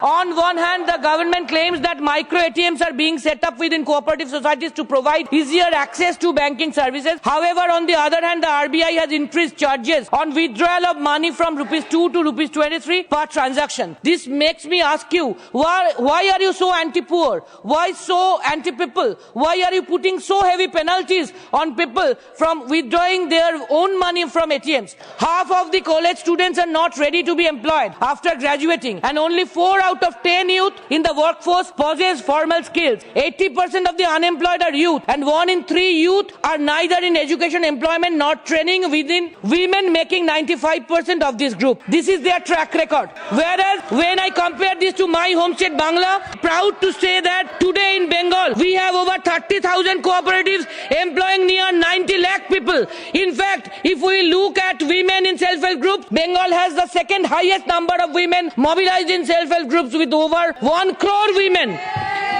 On one hand, the government claims that micro ATMs are being set up within cooperative societies to provide easier access to banking services. However, on the other hand, the RBI has increased charges on withdrawal of money from rupees 2 to rupees 23 per transaction. This makes me ask you, why are you so anti-poor? Why so anti-people? Why are you putting so heavy penalties on people from withdrawing their own money from ATMs? Half of the college students are not ready to be employed after graduating, and only 4 out of 10 youth in the workforce possess formal skills. 80% of the unemployed are youth, and 1 in 3 youth are neither in education, employment, nor training within women, making 95% of this group. This is their track record. Whereas when I compare this to my home state Bangla, proud to say that today in Bengal we have over 30,000 cooperatives employing near 90 lakh people. In fact, if we look at women in self-help groups, Bengal has the second highest number of women mobilized in self-help groups with over 1 crore women.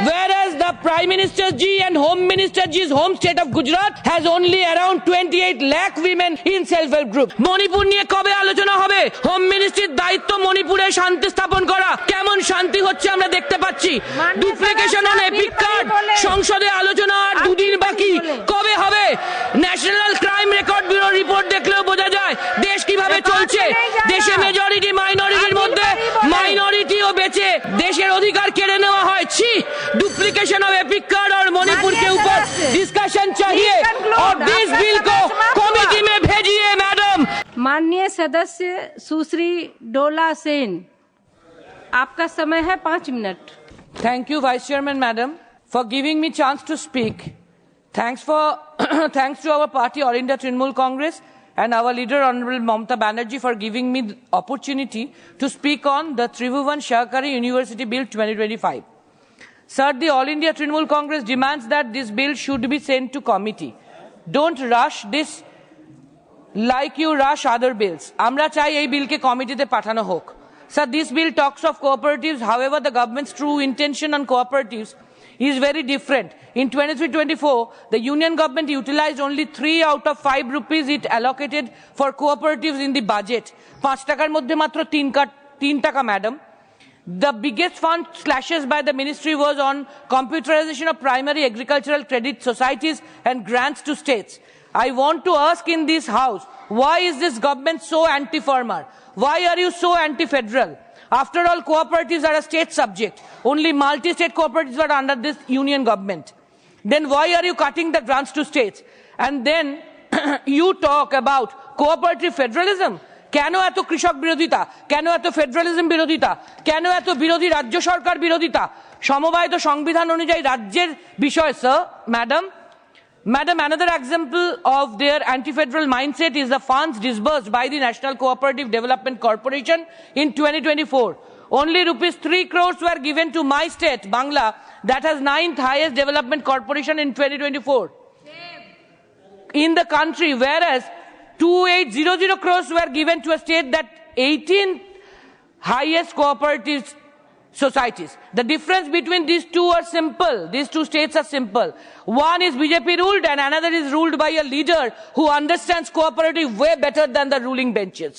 Whereas the Prime Minister Ji and Home Minister Ji's home state of Gujarat has only around 28 lakh women in self-help group. Manipur niye kobe alochona hobe? Home Ministry দায়িত্ব মণিপুরে শান্তি স্থাপন করা। কেমন শান্তি হচ্ছে আমরা দেখতে পাচ্ছি। ডুপ্লিকেশন অন এপিক কার্ড সংসদে আলোচনা আর 2 দিন বাকি। কবে হবে? National crime record bureau report দেখলেও বোঝা যায় দেশ কিভাবে চলছে। দেশে মেজরিটি মাইনরিটির মধ্যে মাইনরিটিও বেঁচে দেশের অধিকার কেড়ে নেওয়া হয়। ছি, डुप्लीकेशन ऑफ एपिक कार्ड और मणिपुर के ऊपर डिस्कशन चाहिए और दिस बिल को कमेटी में भेजिए मैडम। माननीय सदस्य सुश्री डोला सेन, आपका समय है 5 मिनट। Thank you vice chairman madam for giving me chance to speak. Thanks to our party All India Trinamool Congress and our leader Honorable Mamata Banerjee for giving me the opportunity to speak on the Tribhuvan Sahakari University Bill 2025. Sir, the All India Trinamool Congress demands that this bill should be sent to committee. Don't rush this like you rush other bills. Amra chai ei bill ke committee te pathano hok. Sir, this bill talks of cooperatives. However, the government's true intention on cooperatives is very different. In 23-24, the union government utilized only 3 out of 5 rupees it allocated for cooperatives in the budget. 5 takar moddhe matro 3 taka, madam. The biggest fund slashes by the ministry was on computerization of primary agricultural credit societies and grants to states. I want to ask in this house, why is this government so anti-farmer? Why are you so anti-federal? After all, cooperatives are a state subject. Only multi-state cooperatives are under this union government. Then why are you cutting the grants to states? And then you talk about cooperative federalism. কেন এত কৃষক বিরোধিতা? কেন এত federalism বিরোধিতা? কেন এত বিরোধী রাজ্য সরকার বিরোধিতা? সমবায় তো সংবিধান অনুযায়ী রাজ্যের বিষয় sir. Madam, another example of their anti-federal mindset is the funds disbursed by the National Cooperative Development Corporation in 2024. Only rupees 3 crores were given to my state, Bangla, that has 9th highest development corporation in 2024 in the country, whereas 2800 crores were given to a state that 18th highest cooperative societies. The difference between these two are simple. These two states are simple. One is BJP ruled and another is ruled by a leader who understands cooperative way better than the ruling benches.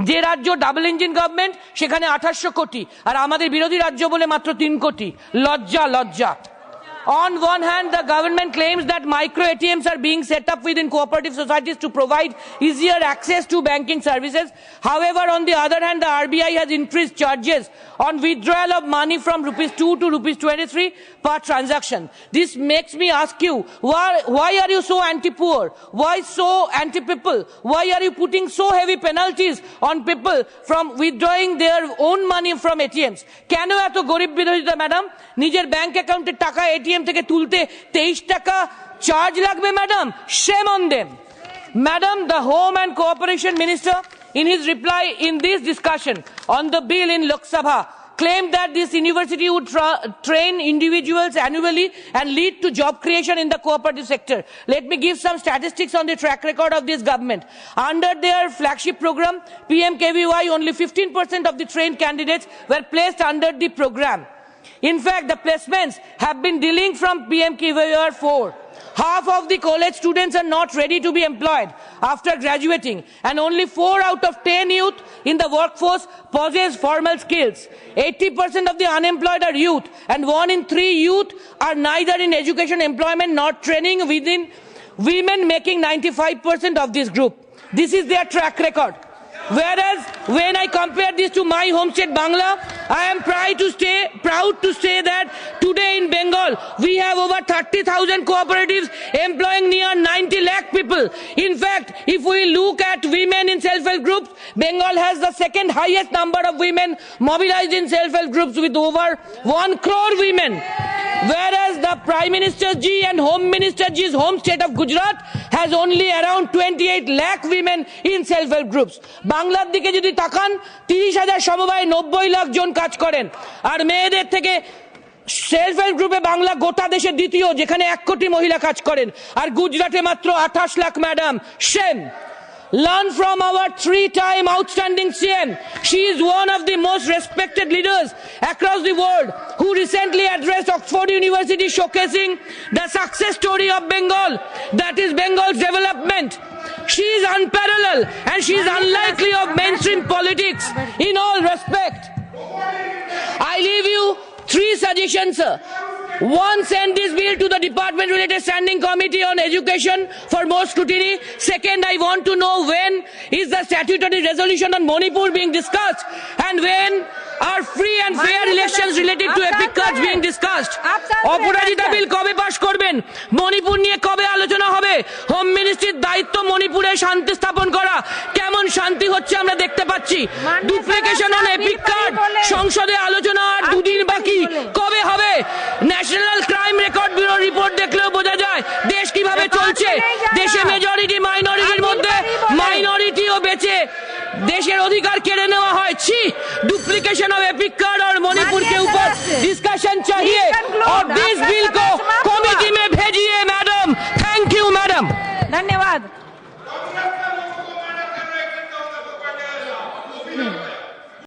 যে রাজ্য double engine government সেখানে 2800 কোটি আর আমাদের বিরোধী রাজ্য বলে মাত্র 3 কোটি। লজ্জা। On one hand, the government claims that micro ATMs are being set up within cooperative societies to provide easier access to banking services. However, on the other hand, the RBI has increased charges on withdrawal of money from rupees 2 to rupees 23 per transaction. This makes me ask you, why are you so anti-poor? Why so anti-people? Why are you putting so heavy penalties on people from withdrawing their own money from ATMs? কেন এত গরিব বিরোধিতা madam? নিজের bank অ্যাকাউন্টের টাকা ATM থেকে তুলতে 23 টাকা চার্জ লাগবে madam? Shame on them. Madam, the Home and Cooperation Minister, in his reply in this discussion on the bill in Lok Sabha, claimed that this university would train individuals annually and lead to job creation in the cooperative sector. Let me give some statistics on the track record of this government. Under their flagship program, PMKVY, only 15% of the trained candidates were placed under the program. In fact, the placements have been delaying from PMKVY 4. Half of the college students are not ready to be employed. after graduating, and only 4 out of 10 youth in the workforce possess formal skills. 80% of the unemployed are youth, and 1 in 3 youth are neither in education, employment, nor training within women, making 95% of this group. This is their track record. Whereas, when I compare this to my home state, Bangla, I am proud to say that today in Bengal, we have over 30,000 cooperatives employing near 90 lakh people. In fact, if we look at women in self-help groups, Bengal has the second highest number of women mobilized in self-help groups with over 1 crore women. Whereas the Prime Minister Ji and Home Minister Ji's home state of Gujarat has only around 28 lakh women in self-help groups. বাংলার দিকে যদি তাকান 30,000 সমবায় 90 লাখ জন কাজ করেন আর মেয়েদের থেকে self help গ্রুপে বাংলা গোটা দেশে দ্বিতীয় যেখানে 1 কোটি মহিলা কাজ করেন আর গুজরাটে মাত্র 28 lakh madam shame. Learn from our 3-time outstanding CM. She is one of the most respected leaders across the world who recently addressed Oxford University showcasing the success story of Bengal, that is Bengal's development. She is unparalleled and she is unlikely of mainstream politics in all respect. I leave you 3 suggestions, sir. 1, send this bill to the department related standing committee on education for more scrutiny. 2nd, I want to know when is the statutory resolution on Manipur being discussed and when are free and fair elections related to epic cards being discussed. অপরাজিতা বিল কবে pass করবেন? মণিপুর নিয়ে কবে আলোচনা হবে? Home মিনিস্ট্রির দায়িত্ব মণিপুরে শান্তি স্থাপন করা। কেমন শান্তি হচ্ছে আমরা দেখতে পাচ্ছি। ডুপ্লিকেশন অন এপিক কার্ড সংসদে আলোচনা আর 2 দিন বাকি, কবে হবে? National crime record bureau report দেখলেও বোঝা যায় দেশ কিভাবে চলছে। দেশে মেজরিটি মাইনরিটির মধ্যে মাইনরিটিও বেঁচে देशेर अधिकार केड़े नेওয়া হয়। ছি, डुप्लीकेशन ऑफ एपिक कार्ड और मणिपुर के ऊपर डिस्कशन चाहिए और दिस बिल को कमेटी में भेजिए मैडम। Thank you madam. धन्यवाद।